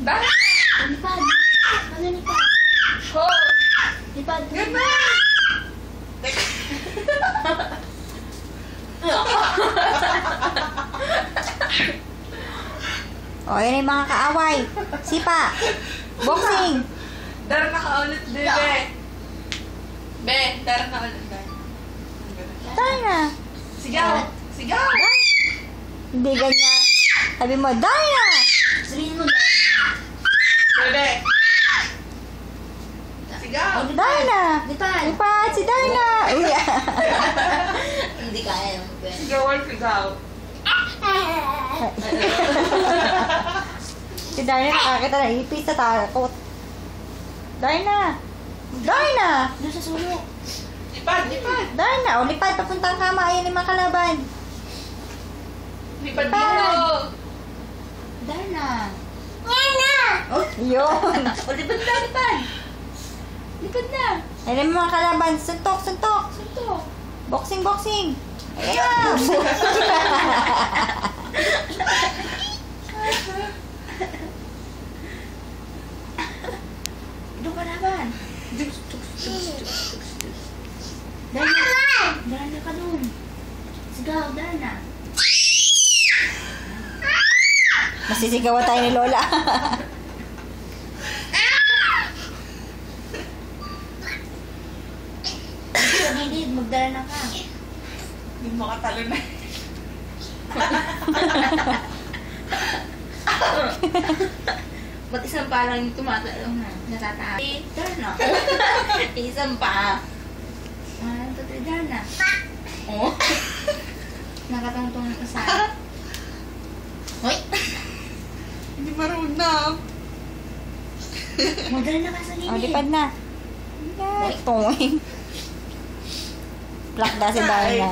Dahil! Lipad. Ano lipad? Ho! Lipad. Ganun! O, yan yung mga kaaway. Sipa. Boxing. Dara na ka ulit, bebe. Be, dara na ulit, be. Tayo na. Sigaw! Sigaw! Hindi ganyan. Sabi mo, Daya! Sabihin mo. Bebe! Sigaw! Daya! Lipad. Lipad si Daya! Uy, Hindi kaya yung pwede. Sigaw or sigaw? si Daya nakakita ng ipis sa takot. Daya! Daya! Doon sa sulok. Lipad! Lipad! Daya! O, lipad. Papuntang kama. Ayan yung mga kalaban. Lipad Lipad. dito! Darna. Oh, yun. O, lipad na, lipad. Lipad na. Ayan yung mga kalaban. Suntok, suntok. Suntok. Boxing, boxing. Ayan. Doon ka laban. Darna. Darna ka doon. Sigaw, Darna. Masisigawan tayo ni Lola. Hindi, magdarna ka. Hindi makatalo na. Ba't isang pa lang yung tumatalong na? Natataas. Darna. Isang pa. Darna. Oh. Nakatungtong ng isa. Hoy! Hindi marunong. Magdarna ka sa O, gilid. lipad na. Toing. Plak na si Daya.